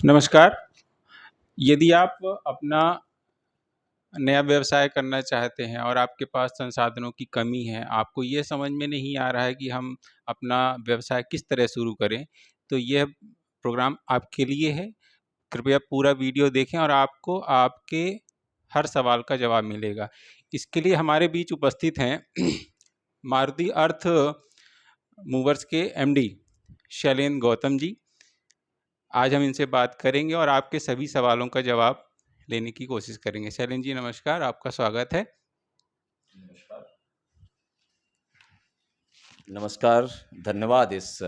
नमस्कार। यदि आप अपना नया व्यवसाय करना चाहते हैं और आपके पास संसाधनों की कमी है, आपको ये समझ में नहीं आ रहा है कि हम अपना व्यवसाय किस तरह शुरू करें, तो यह प्रोग्राम आपके लिए है। कृपया पूरा वीडियो देखें और आपको आपके हर सवाल का जवाब मिलेगा। इसके लिए हमारे बीच उपस्थित हैं मारुति अर्थ मूवर्स के एमडी शैलेंद्र गौतम जी। आज हम इनसे बात करेंगे और आपके सभी सवालों का जवाब लेने की कोशिश करेंगे। शैलेंद्र जी नमस्कार, आपका स्वागत है। नमस्कार। नमस्कार, धन्यवाद इस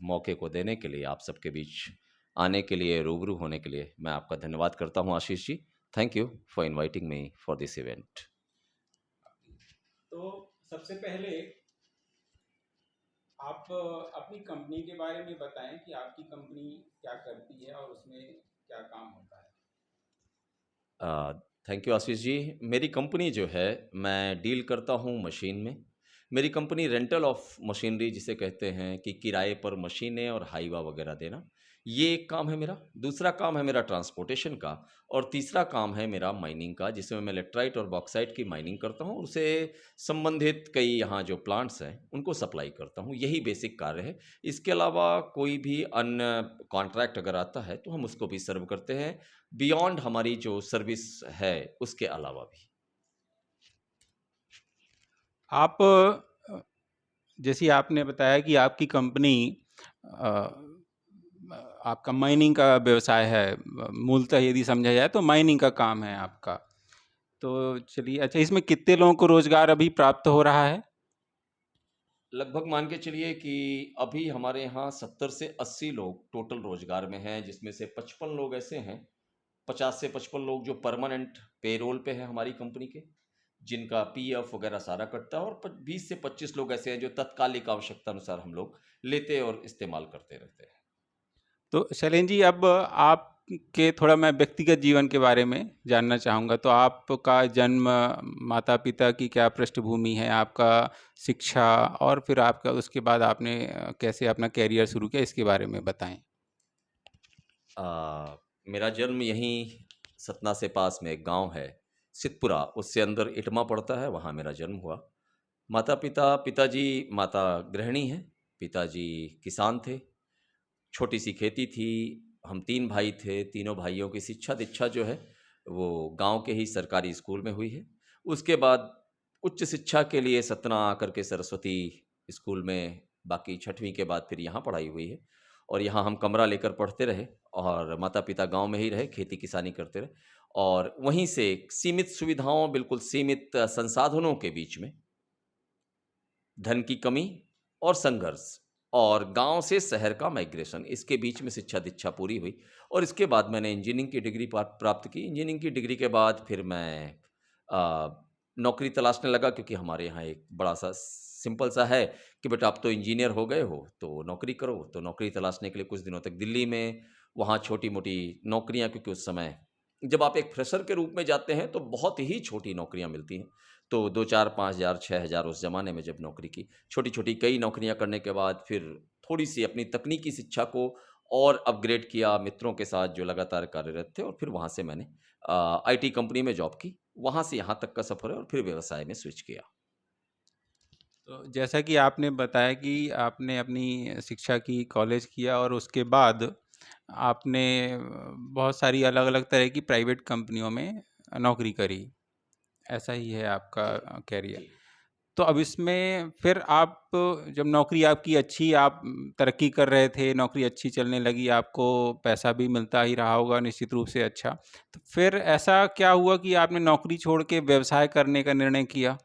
मौके को देने के लिए, आप सबके बीच आने के लिए, रूबरू होने के लिए मैं आपका धन्यवाद करता हूँ Ashish ji. Thank you for inviting me for this event. तो सबसे पहले आप अपनी कंपनी के बारे में बताएं कि आपकी कंपनी क्या करती है और उसमें क्या काम होता है। Thank you Ashish ji. मेरी कंपनी जो है, मैं डील करता हूँ मशीन में। मेरी कंपनी रेंटल ऑफ मशीनरी जिसे कहते हैं कि किराए पर मशीनें और हाईवा वगैरह देना, ये एक काम है मेरा। दूसरा काम है मेरा ट्रांसपोर्टेशन का। और तीसरा काम है मेरा माइनिंग का, जिसमें मैं लेटराइट और बॉक्साइट की माइनिंग करता हूँ। उससे संबंधित कई यहाँ जो प्लांट्स हैं उनको सप्लाई करता हूँ। यही बेसिक कार्य है। इसके अलावा कोई भी अन्य कॉन्ट्रैक्ट अगर आता है तो हम उसको भी सर्व करते हैं, बियॉन्ड हमारी जो सर्विस है उसके अलावा भी। आप जैसे आपने बताया कि आपकी कंपनी आपका माइनिंग का व्यवसाय है, मूलतः यदि समझा जाए तो माइनिंग का काम है आपका। तो चलिए, अच्छा, इसमें कितने लोगों को रोजगार अभी प्राप्त हो रहा है? लगभग मान के चलिए कि अभी हमारे यहाँ 70 से 80 लोग टोटल रोजगार में हैं, जिसमें से 55 लोग ऐसे हैं, 50 से 55 लोग जो परमानेंट पेरोल पे हैं हमारी कंपनी के, जिनका पीएफ वगैरह सारा कटता है, और 20 से 25 लोग ऐसे हैं जो तत्कालिक आवश्यकता अनुसार हम लोग लेते और इस्तेमाल करते रहते हैं। तो शैलेंद्र जी, अब आपके थोड़ा मैं व्यक्तिगत जीवन के बारे में जानना चाहूँगा। तो आपका जन्म, माता पिता की क्या पृष्ठभूमि है, आपका शिक्षा, और फिर आपका उसके बाद आपने कैसे अपना कैरियर शुरू किया, इसके बारे में बताएं। मेरा जन्म यहीं सतना से पास में एक गांव है सिद्धपुरा, उससे अंदर इटमा पड़ता है, वहाँ मेरा जन्म हुआ। माता पिता, पिताजी, माता गृहिणी हैं, पिताजी किसान थे। छोटी सी खेती थी। हम 3 भाई थे। तीनों भाइयों की शिक्षा दीक्षा जो है वो गांव के ही सरकारी स्कूल में हुई है। उसके बाद उच्च शिक्षा के लिए सतना आकर के सरस्वती स्कूल में, बाकी 6वीं के बाद फिर यहाँ पढ़ाई हुई है। और यहाँ हम कमरा लेकर पढ़ते रहे, और माता पिता गांव में ही रहे, खेती किसानी करते रहे। और वहीं से सीमित सुविधाओं, बिल्कुल सीमित संसाधनों के बीच में धन की कमी और संघर्ष, और गांव से शहर का माइग्रेशन, इसके बीच में शिक्षा दीक्षा पूरी हुई। और इसके बाद मैंने इंजीनियरिंग की डिग्री प्राप्त की। इंजीनियरिंग की डिग्री के बाद फिर मैं आ, नौकरी तलाशने लगा, क्योंकि हमारे यहाँ एक बड़ा सा सिंपल सा है कि बेटा आप तो इंजीनियर हो गए हो तो नौकरी करो। तो नौकरी तलाशने के लिए कुछ दिनों तक दिल्ली में, वहाँ छोटी मोटी नौकरियाँ, क्योंकि उस समय जब आप एक फ्रेशर के रूप में जाते हैं तो बहुत ही छोटी नौकरियाँ मिलती हैं। तो 2-4, 5,000, 6,000 उस ज़माने में जब नौकरी की, छोटी-छोटी कई नौकरियाँ करने के बाद फिर थोड़ी-सी अपनी तकनीकी शिक्षा को और अपग्रेड किया मित्रों के साथ जो लगातार कार्यरत थे, और फिर वहाँ से मैंने आईटी कंपनी में जॉब की। वहाँ से यहाँ तक का सफ़र है, और फिर व्यवसाय में स्विच किया। तो जैसा कि आपने बताया कि आपने अपनी शिक्षा की, कॉलेज किया, और उसके बाद आपने बहुत सारी अलग-अलग तरह की प्राइवेट कंपनियों में नौकरी करी। ऐसा ही है आपका जी, कैरियर। जी। तो अब इसमें फिर आप, जब नौकरी आपकी अच्छी, आप तरक्की कर रहे थे, नौकरी अच्छी चलने लगी, आपको पैसा भी मिलता ही रहा होगा निश्चित रूप से अच्छा। तो फिर ऐसा क्या हुआ कि आपने नौकरी छोड़ के व्यवसाय करने का निर्णय किया?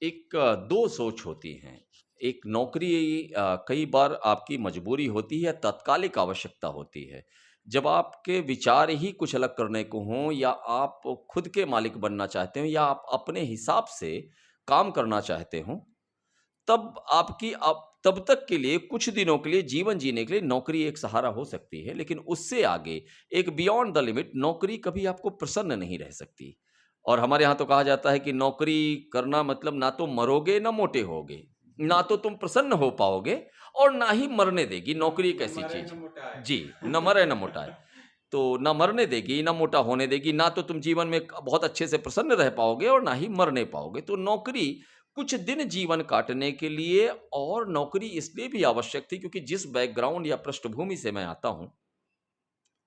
एक 2 सोच होती हैं। एक नौकरी कई बार आपकी मजबूरी होती है, तात्कालिक आवश्यकता होती है। जब आपके विचार ही कुछ अलग करने को हों, या आप खुद के मालिक बनना चाहते हो, या आप अपने हिसाब से काम करना चाहते हो, तब आपकी आप तब तक के लिए, कुछ दिनों के लिए, जीवन जीने के लिए नौकरी एक सहारा हो सकती है। लेकिन उससे आगे, एक बियॉन्ड द लिमिट, नौकरी कभी आपको प्रसन्न नहीं रह सकती। और हमारे यहाँ तो कहा जाता है कि नौकरी करना मतलब ना तो मरोगे ना मोटे होगे, ना तो तुम प्रसन्न हो पाओगे, और ना ही मरने देगी। नौकरी एक न ऐसी मरे चीज़ न है मोटाए। जी, न मरे न मोटाए। तो ना मरने देगी, ना मोटा होने देगी, ना तो तुम जीवन में क बहुत अच्छे से प्रसन्न रह पाओगे और ना ही मरने पाओगे। तो नौकरी कुछ दिन जीवन काटने के लिए, और नौकरी इसलिए भी आवश्यक थी क्योंकि जिस बैकग्राउंड या पृष्ठभूमि से मैं आता हूँ,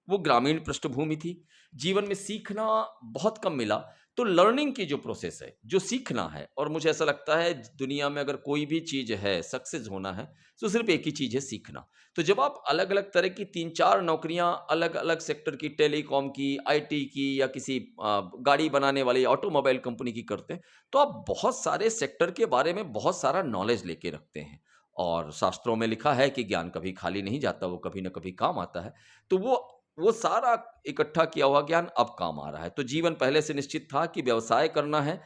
वो ग्रामीण पृष्ठभूमि थी। जीवन में सीखना बहुत कम मिला। तो लर्निंग की जो प्रोसेस है, जो सीखना है, और मुझे ऐसा लगता है दुनिया में अगर कोई भी चीज़ है, सक्सेस होना है, तो सिर्फ़ एक ही चीज़ है, सीखना। तो जब आप अलग-अलग तरह की 3-4 नौकरियाँ अलग-अलग सेक्टर की, टेलीकॉम की, आईटी की या किसी गाड़ी बनाने वाली ऑटोमोबाइल कंपनी की करते हैं, तो आप बहुत सारे सेक्टर के बारे में बहुत सारा नॉलेज लेके रखते हैं। और शास्त्रों में लिखा है कि ज्ञान कभी खाली नहीं जाता, वो कभी न कभी काम आता है। तो वो सारा इकट्ठा किया हुआ ज्ञान अब काम आ रहा है। तो जीवन पहले से निश्चित था कि व्यवसाय करना है,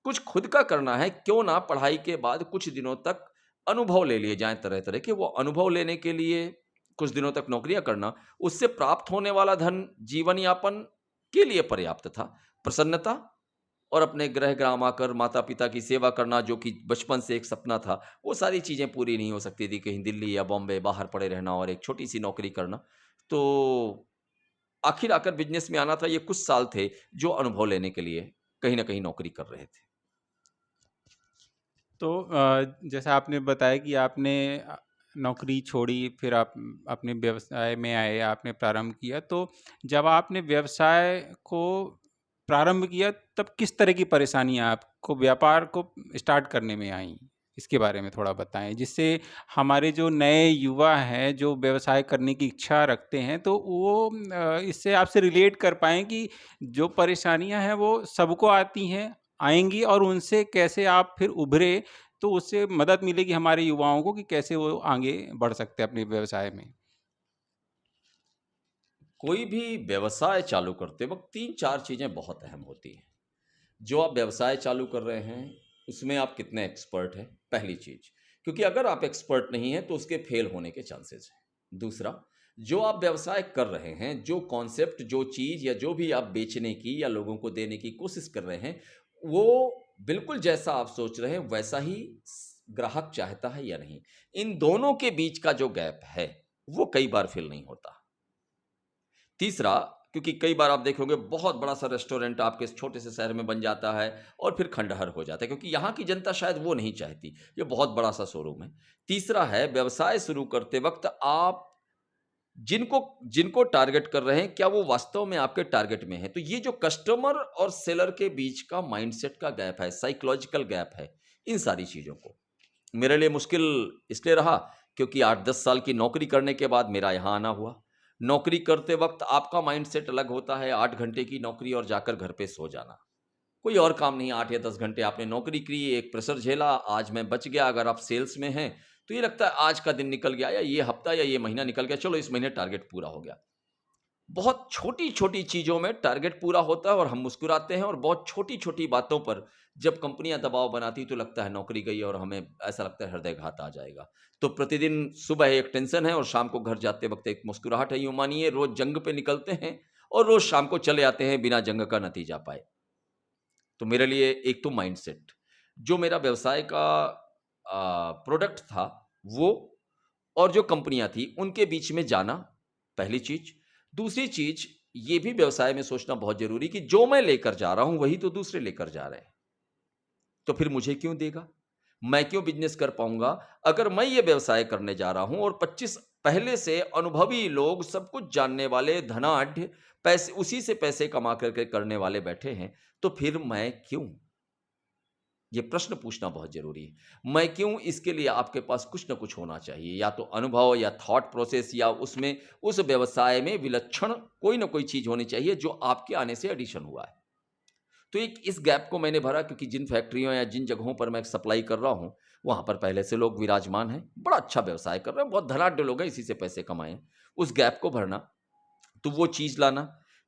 कुछ खुद का करना है, क्यों ना पढ़ाई के बाद कुछ दिनों तक अनुभव ले लिए जाएँ तरह-तरह के। वो अनुभव लेने के लिए कुछ दिनों तक नौकरियाँ करना, उससे प्राप्त होने वाला धन जीवन यापन के लिए पर्याप्त था। प्रसन्नता और अपने गृह-ग्राम आकर माता-पिता की सेवा करना, जो कि बचपन से एक सपना था, वो सारी चीज़ें पूरी नहीं हो सकती थी। कहीं दिल्ली या बॉम्बे बाहर पड़े रहना और एक छोटी-सी नौकरी करना। तो आखिर आकर बिज़नेस में आना था। ये कुछ साल थे जो अनुभव लेने के लिए कहीं न कहीं नौकरी कर रहे थे। तो जैसा आपने बताया कि आपने नौकरी छोड़ी, फिर आप अपने व्यवसाय में आए, आपने प्रारंभ किया। तो जब आपने व्यवसाय को प्रारंभ किया, तब किस तरह की परेशानियाँ आपको व्यापार को स्टार्ट करने में आईं? इसके बारे में थोड़ा बताएँ, जिससे हमारे जो नए युवा हैं, जो व्यवसाय करने की इच्छा रखते हैं, तो वो इससे आपसे रिलेट कर पाएँ कि जो परेशानियाँ हैं, वो सबको आती हैं, आएँगी, और उनसे कैसे आप फिर उभरे, तो उससे मदद मिलेगी हमारे युवाओं को कि कैसे वो आगे बढ़ सकते हैं अपने व्यवसाय में। कोई भी व्यवसाय चालू करते वक़्त 3-4 चीज़ें बहुत अहम होती हैं। जो आप व्यवसाय चालू कर रहे हैं, उसमें आप कितने एक्सपर्ट हैं, पहली चीज़। क्योंकि अगर आप एक्सपर्ट नहीं हैं, तो उसके फेल होने के चांसेज़ हैं। दूसरा, जो आप व्यवसाय कर रहे हैं, जो कॉन्सेप्ट, जो चीज़ या जो भी आप बेचने की या लोगों को देने की कोशिश कर रहे हैं, वो बिल्कुल जैसा आप सोच रहे हैं, वैसा ही ग्राहक चाहता है या नहीं। इन दोनों के बीच का जो गैप है, वो कई बार फिल नहीं होता। तीसरा, क्योंकि कई बार आप देखोगे बहुत बड़ा-सा रेस्टोरेंट आपके इस छोटे से शहर में बन जाता है और फिर खंडहर हो जाता है, क्योंकि यहाँ की जनता शायद वो नहीं चाहती। ये बहुत बड़ा-सा शोरूम है। तीसरा है, व्यवसाय शुरू करते वक़्त आप जिनको जिनको टारगेट कर रहे हैं, क्या वो वास्तव में आपके टारगेट में हैं? तो ये जो कस्टमर और सेलर के बीच का माइंडसेट का गैप है, साइकोलॉजिकल गैप है, इन सारी चीज़ों को मेरे लिए मुश्किल इसलिए रहा क्योंकि 8-10 साल की नौकरी करने के बाद मेरा यहाँ आना हुआ। नौकरी करते वक़्त आपका माइंडसेट अलग होता है, 8 घंटे की नौकरी और जाकर घर पे सो जाना। कोई और काम नहीं, 8 या 10 घंटे आपने नौकरी की, एक प्रेशर झेला, आज मैं बच गया। अगर आप सेल्स में हैं, तो ये लगता है आज का दिन निकल गया या ये हफ्ता या ये महीना निकल गया, चलो इस महीने टारगेट पूरा हो गया। बहुत छोटी-छोटी चीज़ों में टारगेट पूरा होता है और हम मुस्कुराते हैं, और बहुत छोटी-छोटी बातों पर जब कंपनियाँ दबाव बनाती तो लगता है नौकरी गई और हमें ऐसा लगता है हृदयघात आ जाएगा। तो प्रतिदिन सुबह एक टेंशन है और शाम को घर जाते वक़्त एक मुस्कुराहट है। यूँ मानिए रोज़ जंग पे निकलते हैं और रोज़ शाम को चले आते हैं बिना जंग का नतीजा पाए। तो मेरे लिए एक तो माइंडसेट, जो मेरा व्यवसाय का प्रोडक्ट था वो, और जो कंपनियाँ थी उनके बीच में जाना, पहली चीज़। दूसरी चीज़, ये भी व्यवसाय में सोचना बहुत ज़रूरी कि जो मैं लेकर जा रहा हूँ वही तो दूसरे लेकर जा रहे हैं। तो फिर मुझे क्यों देगा? मैं क्यों बिज़नेस कर पाऊँगा? अगर मैं ये व्यवसाय करने जा रहा हूँ और 25 पहले से अनुभवी लोग, सब कुछ जानने वाले, धनाढ्य, पैसे उसी से पैसे कमा कर के करने वाले बैठे हैं, तो फिर मैं क्यों? ये प्रश्न पूछना बहुत ज़रूरी है। मैं क्यों? इसके लिए आपके पास कुछ न कुछ होना चाहिए, या तो अनुभव या थॉट प्रोसेस, या उसमें उस व्यवसाय में विलक्षण कोई न कोई चीज़ होनी चाहिए जो आपके आने से एडिशन हुआ है। तो एक इस गैप को मैंने भरा क्योंकि जिन फैक्ट्रियों या जिन जगहों पर मैं सप्लाई कर रहा हूँ, वहाँ पर पहले से लोग विराजमान हैं, बड़ा अच्छा व्यवसाय कर रहे हैं, बहुत धनाढ्य लोग हैं, इसी से पैसे कमाए हैं। उस गैप को भरना, तो वो चीज़ लाना।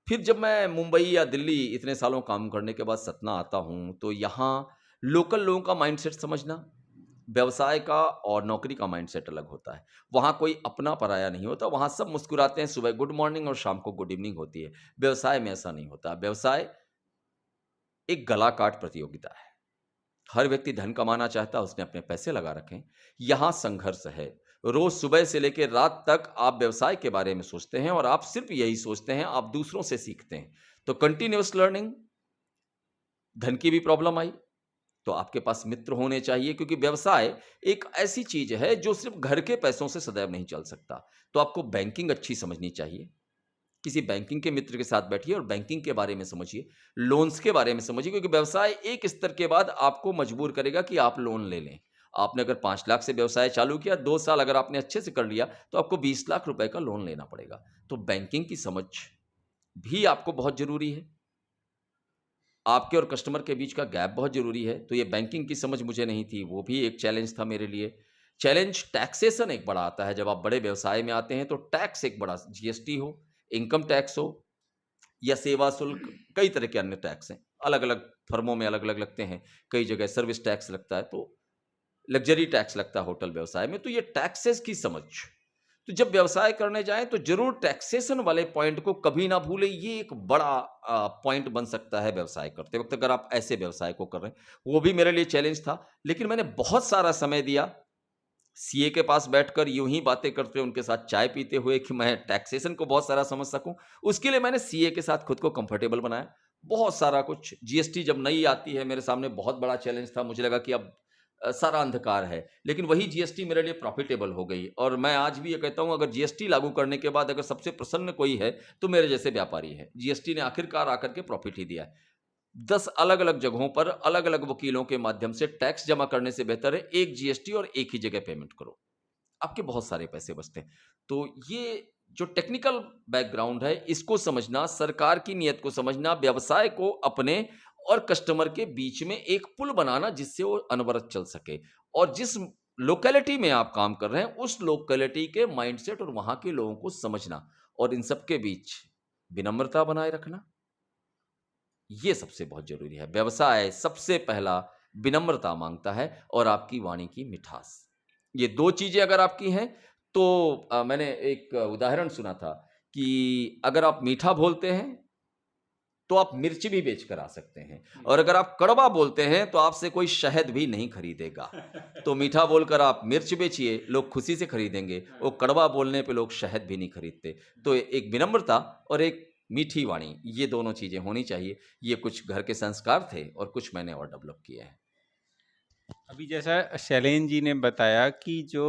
फिर जब मैं मुंबई या दिल्ली इतने सालों काम करने के बाद सतना आता हूँ, तो यहाँ लोकल लोगों का माइंडसेट समझना, व्यवसाय का और नौकरी का माइंडसेट अलग होता है। वहाँ कोई अपना पराया नहीं होता, वहाँ सब मुस्कुराते हैं, सुबह गुड मॉर्निंग और शाम को गुड इवनिंग होती है। व्यवसाय में ऐसा नहीं होता। व्यवसाय एक गला काट प्रतियोगिता है। हर व्यक्ति धन कमाना चाहता है, उसने अपने पैसे लगा रखे हैं। यहाँ संघर्ष है। रोज सुबह से लेकर रात तक आप व्यवसाय के बारे में सोचते हैं और आप सिर्फ यही सोचते हैं, आप दूसरों से सीखते हैं। तो कंटिन्यूअस लर्निंग, धन की भी प्रॉब्लम आई तो आपके पास मित्र होने चाहिए, क्योंकि व्यवसाय एक ऐसी चीज है जो सिर्फ घर के पैसों से सदैव नहीं चल सकता। तो आपको बैंकिंग अच्छी समझनी चाहिए। किसी बैंकिंग के मित्र के साथ बैठिए और बैंकिंग के बारे में समझिए, लोन्स के बारे में समझिए, क्योंकि व्यवसाय एक स्तर के बाद आपको मजबूर करेगा कि आप लोन ले लें। आपने अगर 5 लाख से व्यवसाय चालू किया, 2 साल अगर आपने अच्छे से कर लिया, तो आपको 20 लाख रुपए का लोन लेना पड़ेगा। तो बैंकिंग की समझ भी आपको बहुत ज़रूरी है। आपके और कस्टमर के बीच का गैप बहुत ज़रूरी है। तो ये बैंकिंग की समझ मुझे नहीं थी, वो भी एक चैलेंज था मेरे लिए। चैलेंज टैक्सेशन एक बड़ा आता है, जब आप बड़े व्यवसाय में आते हैं तो टैक्स एक बड़ा, जीएसटी हो, इनकम टैक्स हो या सेवा शुल्क, कई तरह के अन्य टैक्स हैं। अलग-अलग फर्मों में अलग-अलग लगते हैं। कई जगह सर्विस टैक्स लगता है, तो लग्ज़री टैक्स लगता है होटल व्यवसाय में। तो ये टैक्सेस की समझ, तो जब व्यवसाय करने जाएँ तो ज़रूर टैक्सेशन वाले पॉइंट को कभी ना भूलें। ये एक बड़ा पॉइंट बन सकता है व्यवसाय करते वक़्त, अगर आप ऐसे व्यवसाय को कर रहे हैं। वो भी मेरे लिए चैलेंज था, लेकिन मैंने बहुत सारा समय दिया सीए के पास बैठकर यूँ ही बातें करते हुए, उनके साथ चाय पीते हुए, कि मैं टैक्सेशन को बहुत सारा समझ सकूँ। उसके लिए मैंने सीए के साथ खुद को कंफर्टेबल बनाया। बहुत सारा कुछ, जीएसटी जब नई आती है, मेरे सामने बहुत बड़ा चैलेंज था। मुझे लगा कि अब सारा अंधकार है, लेकिन वही जीएसटी मेरे लिए प्रॉफिटेबल हो गई। और मैं आज भी ये कहता हूँ, अगर जीएसटी लागू करने के बाद अगर सबसे प्रसन्न कोई है, तो मेरे जैसे व्यापारी है। जीएसटी ने आखिरकार आकर के प्रॉफिट ही दिया है। 10 अलग-अलग जगहों पर अलग-अलग वकीलों के माध्यम से टैक्स जमा करने से बेहतर है एक जीएसटी और एक ही जगह पेमेंट करो। आपके बहुत सारे पैसे बचते हैं। तो ये जो टेक्निकल बैकग्राउंड है, इसको समझना, सरकार की नीयत को समझना, व्यवसाय को अपने और कस्टमर के बीच में एक पुल बनाना जिससे वो अनवरत चल सके। और जिस लोकेलिटी में आप काम कर रहे हैं, उस लोकेलिटी के माइंडसेट और वहाँ के लोगों को समझना, और इन सब के बीच विनम्रता बनाए रखना, ये सबसे बहुत ज़रूरी है। व्यवसाय सबसे पहला विनम्रता माँगता है और आपकी वाणी की मिठास। ये 2 चीज़ें अगर आपकी हैं, तो मैंने एक उदाहरण सुना था कि अगर आप मीठा बोलते हैं, तो आप मिर्च भी बेच कर आ सकते हैं, और अगर आप कड़वा बोलते हैं, तो आपसे कोई शहद भी नहीं खरीदेगा। तो मीठा बोलकर आप मिर्च बेचिए, लोग खुशी से खरीदेंगे। वो कड़वा बोलने पे लोग शहद भी नहीं खरीदते। तो एक विनम्रता और एक मीठी वाणी, ये दोनों चीज़ें होनी चाहिए। ये कुछ घर के संस्कार थे और कुछ मैंने और डेवलप किए हैं। अभी जैसा शैलेन जी ने बताया कि जो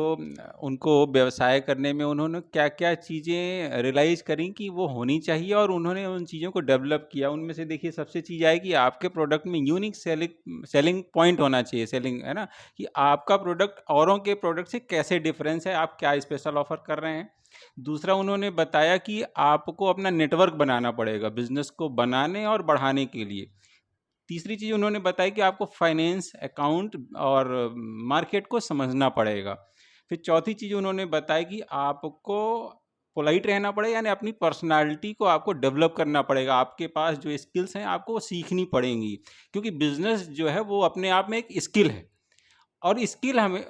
उनको व्यवसाय करने में उन्होंने क्या-क्या चीज़ें रियलाइज़ करी कि वो होनी चाहिए और उन्होंने उन चीज़ों को डेवलप किया। उनमें से देखिए सबसे चीज़ आई कि आपके प्रोडक्ट में यूनिक सेलिंग पॉइंट होना चाहिए, सेलिंग है ना? कि आपका प्रोडक्ट औरों के प्रोडक्ट से कैसे डिफरेंस है, आप क्या स्पेशल ऑफ़र कर रहे हैं। दूसरा उन्होंने बताया कि आपको अपना नेटवर्क बनाना पड़ेगा बिज़नेस को बनाने और बढ़ाने के लिए। तीसरी चीज़ उन्होंने बताई कि आपको फाइनेंस, अकाउंट और मार्केट को समझना पड़ेगा। फिर चौथी चीज़ उन्होंने बताई कि आपको पोलाइट रहना पड़ेगा, यानी अपनी पर्सनैलिटी को आपको डेवलप करना पड़ेगा। आपके पास जो स्किल्स हैं आपको वो सीखनी पड़ेंगी, क्योंकि बिज़नेस जो है वो अपने आप में एक स्किल है और स्किल हमें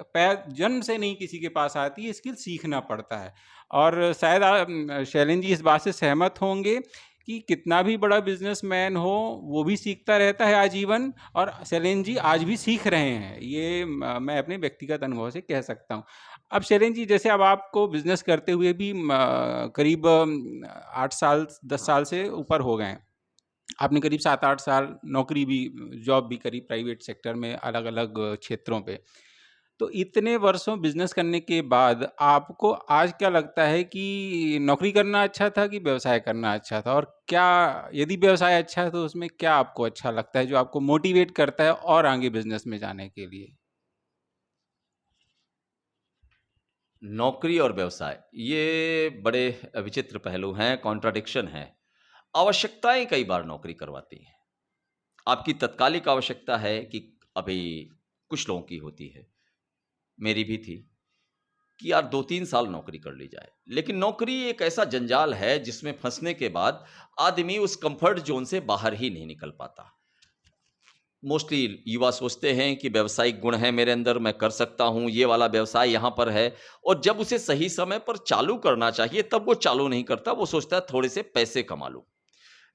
जन्म से नहीं किसी के पास आती है, स्किल सीखना पड़ता है। और शायद शैलेन जी इस बात से सहमत होंगे कि कितना भी बड़ा बिजनेसमैन हो, वो भी सीखता रहता है आजीवन, और शैलेन जी आज भी सीख रहे हैं। ये मैं अपने व्यक्तिगत अनुभव से कह सकता हूँ। अब शैलेन जी, जैसे अब आपको बिजनेस करते हुए भी करीब 8 साल 10 साल से ऊपर हो गए हैं। आपने करीब 7-8 साल नौकरी भी, जॉब भी करी प्राइवेट सेक्टर में अलग-अलग क्षेत्रों पे। तो इतने वर्षों बिज़नेस करने के बाद आपको आज क्या लगता है कि नौकरी करना अच्छा था कि व्यवसाय करना अच्छा था? और क्या, यदि व्यवसाय अच्छा है तो उसमें क्या आपको अच्छा लगता है जो आपको मोटिवेट करता है और आगे बिज़नेस में जाने के लिए? नौकरी और व्यवसाय, ये बड़े विचित्र पहलू हैं, कॉन्ट्राडिक्शन है। आवश्यकताएँ कई बार नौकरी करवाती हैं। आपकी तत्कालिक आवश्यकता है कि अभी कुछ लोगों की होती है, मेरी भी थी, कि यार 2-3 साल नौकरी कर ली जाए। लेकिन नौकरी एक ऐसा जंजाल है जिसमें फँसने के बाद आदमी उस कम्फर्ट ज़ोन से बाहर ही नहीं निकल पाता। मोस्टली युवा सोचते हैं कि व्यावसायिक गुण है मेरे अंदर, मैं कर सकता हूँ, ये वाला व्यवसाय यहाँ पर है, और जब उसे सही समय पर चालू करना चाहिए, तब वो चालू नहीं करता, वो सोचता है थोड़े से पैसे कमा लूँ।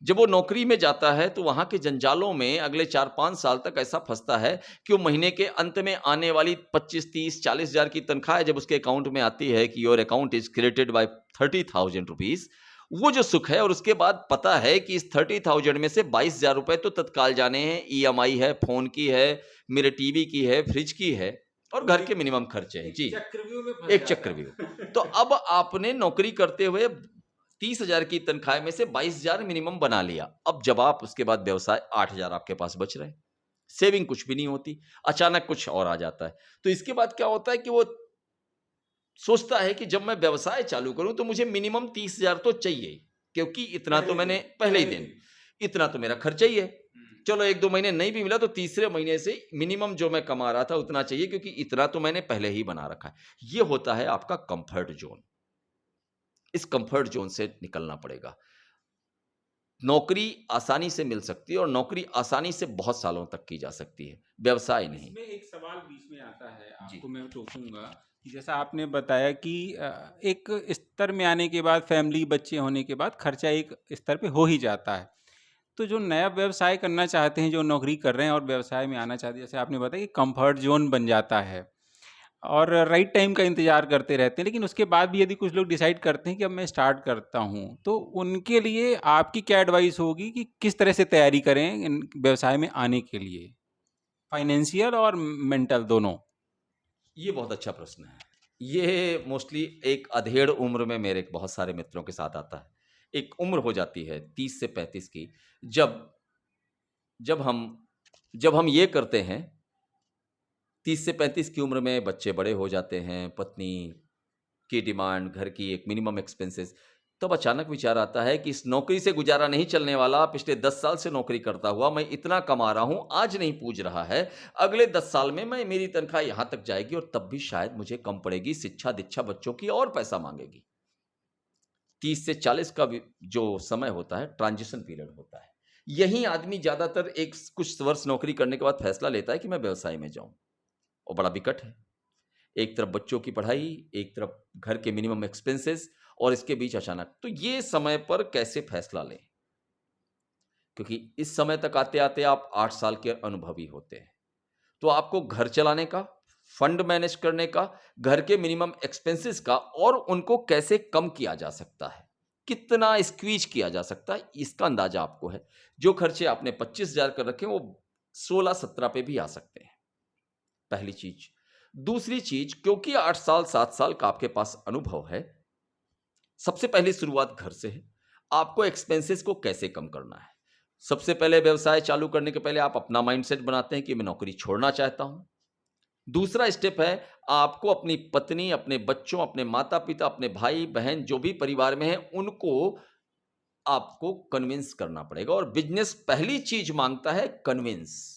जब वो नौकरी में जाता है तो वहाँ के जंजालों में अगले 4-5 साल तक ऐसा फँसता है कि वो महीने के अंत में आने वाली 25, 30, 40 हज़ार की तनख्वाह जब उसके अकाउंट में आती है कि your account is credited bye 30,000 rupees, वो जो सुख है और उसके बाद पता है कि इस 30,000 में से 22,000 रुपए तो तत्काल जाने हैं, ईएमआई है, फ़ोन की है, मेरे टीवी की है, फ्रिज की है और घर के मिनिमम खर्चे हैं। जी, चक्रव्यूह में फँस एक जाता है। चक्रव्यूह। तो अब आपने नौकरी करते हुए 30,000 की तनख्वाह में से 22,000 मिनिमम बना लिया। अब जब आप उसके बाद व्यवसाय 8,000 आपके पास बच रहे हैं। सेविंग कुछ भी नहीं होती, अचानक कुछ और आ जाता है। तो इसके बाद क्या होता है कि वो सोचता है कि जब मैं व्यवसाय चालू करूँ तो मुझे मिनिमम 30,000 तो चाहिए, क्योंकि इतना तो मैंने पहले ही दिन, इतना तो मेरा खर्चा ही है। चलो 1-2 महीने नहीं भी मिला तो तीसरे महीने से मिनिमम जो मैं कमा रहा था उतना चाहिए, क्योंकि इतना तो मैंने पहले ही बना रखा है। ये होता है आपका कंफर्ट ज़ोन। इस कंफर्ट ज़ोन से निकलना पड़ेगा। नौकरी आसानी से मिल सकती है और नौकरी आसानी से बहुत सालों तक की जा सकती है, व्यवसाय नहीं। इसमें एक सवाल बीच में आता है, जी। आपको मैं टोकूँगा कि जैसा आपने बताया कि एक स्तर में आने के बाद फैमिली, बच्चे होने के बाद खर्चा एक स्तर पे हो ही जाता है। तो जो नया व्यवसाय करना चाहते हैं, जो नौकरी कर रहे हैं और व्यवसाय में आना चाहते हैं, जैसे आपने बताया कि कंफर्ट ज़ोन बन जाता है और राइट टाइम का इंतज़ार करते रहते हैं, लेकिन उसके बाद भी यदि कुछ लोग डिसाइड करते हैं कि अब मैं स्टार्ट करता हूँ, तो उनके लिए आपकी क्या एडवाइस होगी कि किस तरह से तैयारी करें इन व्यवसाय में आने के लिए? फाइनेंशियल और मेंटल दोनों? ये बहुत अच्छा प्रश्न है। ये मोस्टली एक अधेड़ उम्र में मेरे बहुत सारे मित्रों के साथ आता है। एक उम्र हो जाती है 30 से 35 की, जब जब हम जब हम ये करते हैं, 30 से 35 की उम्र में बच्चे बड़े हो जाते हैं, पत्नी की डिमांड, घर की एक मिनिमम एक्सपेंसेस, तब अचानक विचार आता है कि इस नौकरी से गुजारा नहीं चलने वाला, पिछले 10 साल से नौकरी करता हुआ मैं इतना कमा रहा हूँ, आज नहीं पूज रहा है, अगले 10 साल में मेरी तनख्वाह यहाँ तक जाएगी और तब भी शायद मुझे कम पड़ेगी, शिक्षा-दीक्षा बच्चों की और पैसा माँगेगी। 30 से 40 का भी जो समय होता है, ट्रांजिशन पीरियड होता है। यही आदमी ज़्यादातर एक कुछ वर्ष नौकरी करने के बाद फैसला लेता है कि मैं व्यवसाय में जाऊँ, और बड़ा विकट है। एक तरफ बच्चों की पढ़ाई, एक तरफ घर के मिनिमम एक्सपेंसेस और इसके बीच अचानक, तो ये समय पर कैसे फैसला लें? क्योंकि इस समय तक आते-आते आप 8 साल के अनुभवी होते हैं। तो आपको घर चलाने का, फंड मैनेज करने का, घर के मिनिमम एक्सपेंसेस का और उनको कैसे कम किया जा सकता है, कितना स्क्वीज़ किया जा सकता है, इसका अंदाज़ा आपको है। जो खर्चे आपने 25,000 कर रखे हैं, वो 16-17 पे भी आ सकते हैं, पहली चीज़। दूसरी चीज़, क्योंकि 8 साल, 7 साल का आपके पास अनुभव है, सबसे पहली शुरुआत घर से है। आपको एक्सपेंसेस को कैसे कम करना है? सबसे पहले व्यवसाय चालू करने के पहले आप अपना माइंडसेट बनाते हैं कि मैं नौकरी छोड़ना चाहता हूँ। दूसरा स्टेप है, आपको अपनी पत्नी, अपने बच्चों, अपने माता-पिता, अपने भाई-बहन जो भी परिवार में हैं, उनको आपको कन्विंस करना पड़ेगा और बिज़नेस पहली चीज़ माँगता है कन्विंस।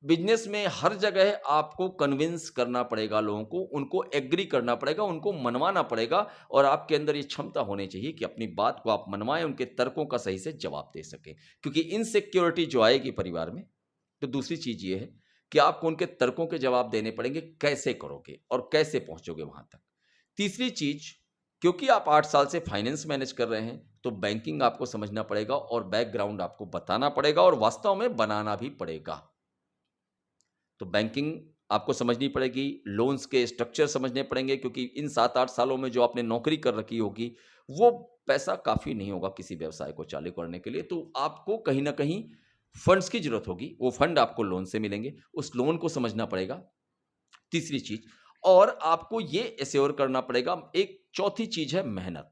बिज़नेस में हर जगह आपको कन्विंस करना पड़ेगा लोगों को, उनको एग्री करना पड़ेगा, उनको मनवाना पड़ेगा और आपके अंदर ये क्षमता होनी चाहिए कि अपनी बात को आप मनवाएँ, उनके तर्कों का सही से जवाब दे सकें। क्योंकि इनसिक्योरिटी जो आएगी परिवार में, तो दूसरी चीज़ ये है कि आपको उनके तर्कों के जवाब देने पड़ेंगे, कैसे करोगे और कैसे पहुँचोगे वहाँ तक। तीसरी चीज़, क्योंकि आप 8 साल से फाइनेंस मैनेज कर रहे हैं, तो बैंकिंग आपको समझना पड़ेगा और बैकग्राउंड आपको बताना पड़ेगा और वास्तव में बनाना भी पड़ेगा। तो बैंकिंग आपको समझनी पड़ेगी, लोन्स के स्ट्रक्चर समझने पड़ेंगे, क्योंकि इन 7-8 सालों में जो आपने नौकरी कर रखी होगी, वो पैसा काफ़ी नहीं होगा किसी व्यवसाय को चालू करने के लिए। तो आपको कहीं न कहीं फंड्स की ज़रूरत होगी, वो फंड आपको लोन से मिलेंगे, उस लोन को समझना पड़ेगा, तीसरी चीज़। और आपको ये एश्योर करना पड़ेगा, एक चौथी चीज़ है मेहनत।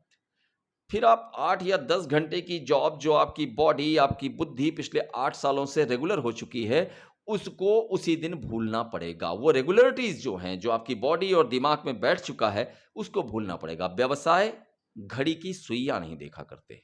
फिर आप 8 या 10 घंटे की जॉब जो आपकी बॉडी, आपकी बुद्धि पिछले 8 सालों से रेगुलर हो चुकी है, उसको उसी दिन भूलना पड़ेगा। वो रेगुलरिटीज़ जो हैं, जो आपकी बॉडी और दिमाग में बैठ चुका है, उसको भूलना पड़ेगा। व्यवसाय घड़ी की सुइयाँ नहीं देखा करते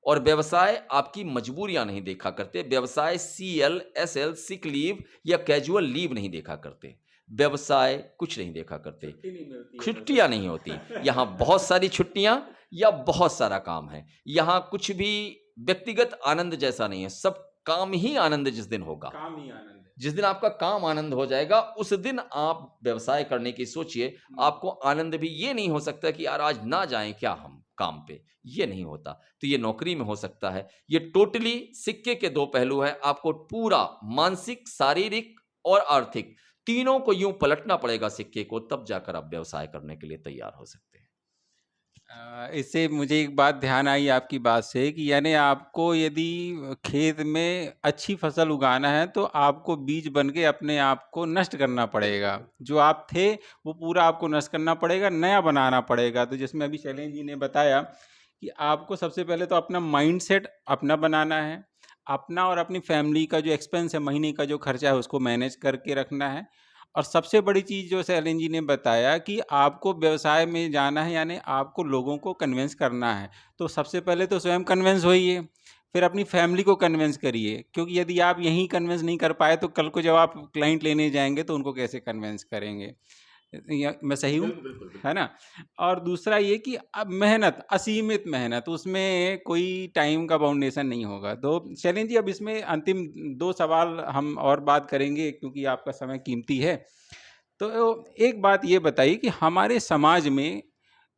और व्यवसाय आपकी मजबूरियाँ नहीं देखा करते। व्यवसाय सीएल, एसएल, सिक लीव या कैजुअल लीव नहीं देखा करते। व्यवसाय कुछ नहीं देखा करते। छुट्टी नहीं मिलती है छुट्टियाँ व्यवसाय नहीं होती। में। यहाँ बहुत सारी छुट्टियाँ या बहुत सारा काम है। यहाँ कुछ भी व्यक्तिगत आनंद जैसा नहीं है। सब काम ही आनंद जिस दिन होगा। काम ही आनंद है। जिस दिन आपका काम आनंद हो जाएगा, उस दिन आप व्यवसाय करने की सोचिए। आपको आनंद भी ये नहीं हो सकता कि यार आज ना जाएँ क्या हम? काम पे, ये नहीं होता। तो ये नौकरी में हो सकता है। ये टोटली सिक्के के दो पहलू हैं। आपको पूरा मानसिक, शारीरिक और आर्थिक तीनों को यूं पलटना पड़ेगा सिक्के को, तब जाकर आप व्यवसाय करने के लिए तैयार हो सकते हैं। इससे मुझे एक बात ध्यान आई आपकी बात से कि यानी आपको यदि खेत में अच्छी फसल उगाना है तो आपको बीज बन के अपने आप को नष्ट करना पड़ेगा। जो आप थे वो पूरा आपको नष्ट करना पड़ेगा, नया बनाना पड़ेगा। तो जिसमें अभी शैलेंद्र जी ने बताया कि आपको सबसे पहले तो अपना माइंडसेट अपना बनाना है, अपना और अपनी फैमिली का जो एक्सपेंस है, महीने का जो खर्चा है उसको मैनेज करके रखना है। और सबसे बड़ी चीज़ जो शैलेंद्र जी ने बताया कि आपको व्यवसाय में जाना है यानी आपको लोगों को कन्विंस करना है। तो सबसे पहले तो स्वयं कन्विंस होइए, फिर अपनी फैमिली को कन्विंस करिए, क्योंकि यदि आप यहीं कन्विंस नहीं कर पाए तो कल को जब आप क्लाइंट लेने जाएँगे तो उनको कैसे कन्विंस करेंगे? या मैं सही हूँ? बिल्कुल, बिल्कुल, है बिल्कुल। ना? और दूसरा ये कि अब मेहनत, असीमित मेहनत, उसमें कोई टाइम का बाउंडेशन नहीं होगा। तो शैलेंद्र जी अब इसमें अंतिम 2 सवाल हम और बात करेंगे क्योंकि आपका समय कीमती है। तो एक बात ये बताइए कि हमारे समाज में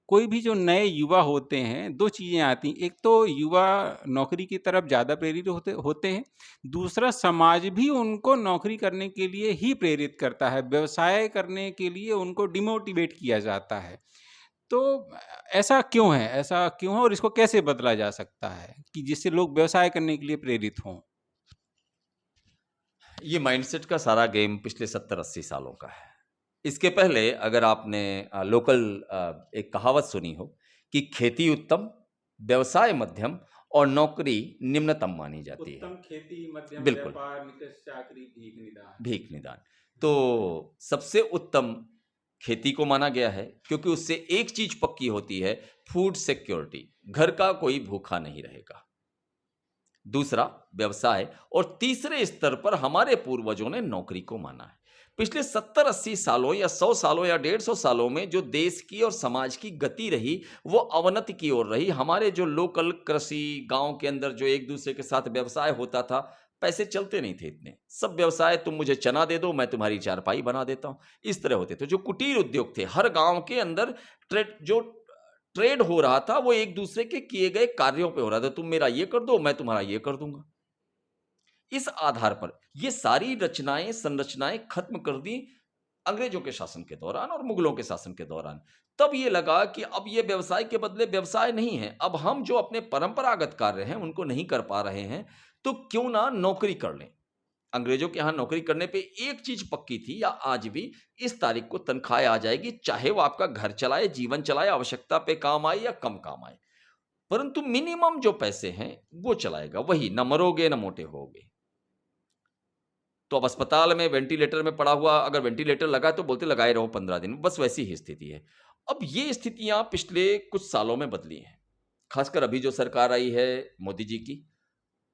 कोई भी जो नए युवा होते हैं, 2 चीज़ें आती हैं। एक तो युवा नौकरी की तरफ ज़्यादा प्रेरित होते होते हैं, दूसरा समाज भी उनको नौकरी करने के लिए ही प्रेरित करता है, व्यवसाय करने के लिए उनको डिमोटिवेट किया जाता है। तो ऐसा क्यों है? ऐसा क्यों है और इसको कैसे बदला जा सकता है कि जिससे लोग व्यवसाय करने के लिए प्रेरित हों? ये माइंडसेट का सारा गेम पिछले 70-80 सालों का है। इसके पहले अगर आपने लोकल एक कहावत सुनी हो कि खेती उत्तम, व्यवसाय मध्यम और नौकरी निम्नतम मानी जाती है। उत्तम खेती, मध्यम बिल्कुल, व्यापार, निकृष्ट चाकरी, भीख निदान। भीख निदान। तो सबसे उत्तम खेती को माना गया है क्योंकि उससे एक चीज पक्की होती है, फूड सिक्योरिटी, घर का कोई भूखा नहीं रहेगा। दूसरा व्यवसाय और तीसरे स्तर पर हमारे पूर्वजों ने नौकरी को माना है। पिछले 70-80 सालों या 100 सालों या 150 सालों में जो देश की और समाज की गति रही वो अवनति की ओर रही। हमारे जो लोकल कृषि गांव के अंदर जो एक दूसरे के साथ व्यवसाय होता था, पैसे चलते नहीं थे इतने। सब व्यवसाय, तुम मुझे चना दे दो मैं तुम्हारी चारपाई बना देता हूं, इस तरह होते थे। जो कुटीर उद्योग थे, हर गांव के अंदर ट्रेड हो रहा था, वो एक दूसरे के किए गए कार्यों पे हो रहा था। तुम मेरा ये कर दो, मैं तुम्हारा ये कर दूंगा। इस आधार पर ये सारी रचनाएं, संरचनाएं खत्म कर दी अंग्रेजों के शासन के दौरान और मुगलों के शासन के दौरान। तब ये लगा कि अब ये व्यवसाय के बदले व्यवसाय नहीं है। अब हम जो अपने परंपरागत कार्य हैं उनको नहीं कर पा रहे हैं, तो क्यों ना नौकरी कर लें। अंग्रेजों के यहाँ नौकरी करने पे एक चीज पक्की थी, या आज भी, इस तारीख को तनख्वाह आ जाएगी, चाहे वो आपका घर चलाए, जीवन चलाए, आवश्यकता पे काम आए या कम काम आए, परंतु मिनिमम जो पैसे हैं वो चलाएगा, वही, ना मरोगे ना मोटे होगे। तो अब अस्पताल में वेंटिलेटर में पड़ा हुआ, अगर वेंटिलेटर लगा तो बोलते लगाए रहो 15 दिन, बस वैसी ही स्थिति है। अब ये स्थितियां पिछले कुछ सालों में बदली हैं। खासकर अभी जो सरकार आई है मोदी जी की,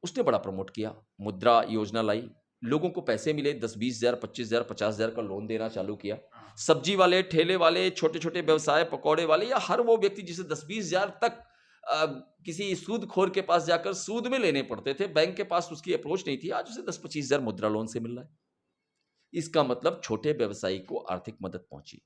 उसने बड़ा प्रमोट किया, मुद्रा योजना लाई, लोगों को पैसे मिले, 10-20 हज़ार, 25 हज़ार, 50 हज़ार का लोन देना चालू किया। हाँ। सब्जी वाले, ठेले वाले, छोटे छोटे व्यवसाय, पकौड़े वाले, या हर वो व्यक्ति जिसे 10-20 हज़ार तक किसी सूदखोर के पास जाकर सूद में लेने पड़ते थे, बैंक के पास उसकी अप्रोच नहीं थी, आज उसे 10-25 हज़ार मुद्रा लोन से मिल रहा है। इसका मतलब छोटे व्यवसायी को आर्थिक मदद पहुंची।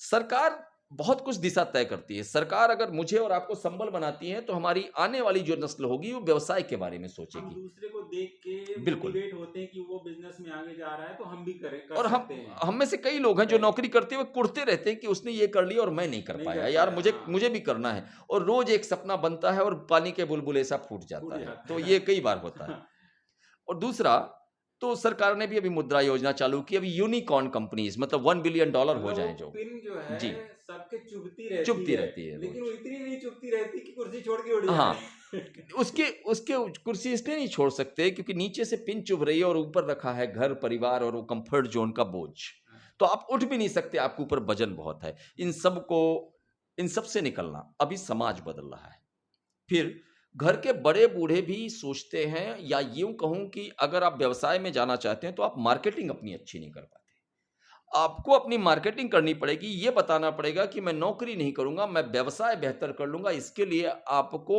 सरकार बहुत कुछ दिशा तय करती है। सरकार अगर मुझे और आपको संबल बनाती है तो हमारी आने वाली जो नस्ल होगी वो व्यवसाय के बारे में हम सोचेगी। दूसरे को देख के बिल्कुल। मोटिवेट होते हैं कि वो बिज़नेस में आगे जा रहा है तो हम भी कर और सकते हैं। हम में से कई लोग हैं जो राइट, नौकरी करते हुए कुढ़ते रहते हैं कि उसने ये कर लिया और मैं नहीं कर नहीं पाया, कर यार पाया, मुझे हाँ, मुझे भी करना है। और रोज एक सपना बनता है और पानी के बुलबुले सा फूट छूट जाता है, तो जाता ये कई बार होता है। है। और दूसरा, तो सरकार ने भी अभी मुद्रा योजना चालू की, अभी यूनिकॉर्न कंपनीज, मतलब $1 बिलियन हो मतलब वो जाएं जो। पिन जो जी, है सबके चुभती रहती चुभती है, रहती है लेकिन वो रोज। इतनी नहीं चुभती रहती कि कुर्सी छोड़ के उड़ जाए। हाँ, उसके उसके कुर्सी इसलिए नहीं छोड़ सकते क्योंकि नीचे से पिन चुभ रही है और ऊपर रखा है घर परिवार और वो कंफर्ट जोन का बोझ। तो आप उठ भी नहीं सकते, आपके ऊपर वजन बहुत है। इन सब से निकलना, अभी समाज बदल रहा है। फिर घर के बड़े बूढ़े भी सोचते हैं, या यूं कहूं कि अगर आप व्यवसाय में जाना चाहते हैं तो आप मार्केटिंग अपनी अच्छी नहीं कर पाते। आपको अपनी मार्केटिंग करनी पड़ेगी, ये बताना पड़ेगा कि मैं नौकरी नहीं करूंगा, मैं व्यवसाय बेहतर कर लूंगा। इसके लिए आपको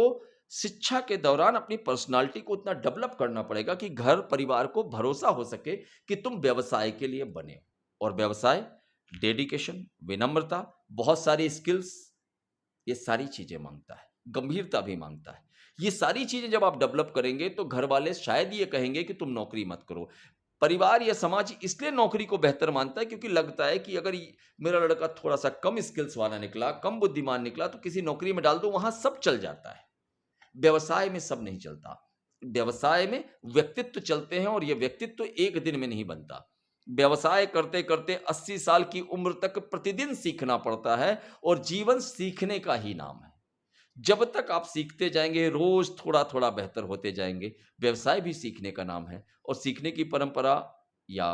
शिक्षा के दौरान अपनी पर्सनालिटी को उतना डेवलप करना पड़ेगा कि घर परिवार को भरोसा हो सके कि तुम व्यवसाय के लिए बने हो। और व्यवसाय डेडिकेशन, विनम्रता, बहुत सारी स्किल्स, ये सारी चीजें मांगता है। गंभीरता भी मांगता है। ये सारी चीजें जब आप डेवलप करेंगे तो घर वाले शायद ये कहेंगे कि तुम नौकरी मत करो। परिवार या समाज इसलिए नौकरी को बेहतर मानता है क्योंकि लगता है कि अगर मेरा लड़का थोड़ा सा कम स्किल्स वाला निकला, कम बुद्धिमान निकला, तो किसी नौकरी में डाल दो, वहां सब चल जाता है। व्यवसाय में सब नहीं चलता। व्यवसाय में व्यक्तित्व चलते हैं और यह व्यक्तित्व एक दिन में नहीं बनता। व्यवसाय करते करते 80 साल की उम्र तक प्रतिदिन सीखना पड़ता है और जीवन सीखने का ही नाम है। जब तक आप सीखते जाएंगे, रोज थोड़ा थोड़ा बेहतर होते जाएंगे। व्यवसाय भी सीखने का नाम है और सीखने की परंपरा या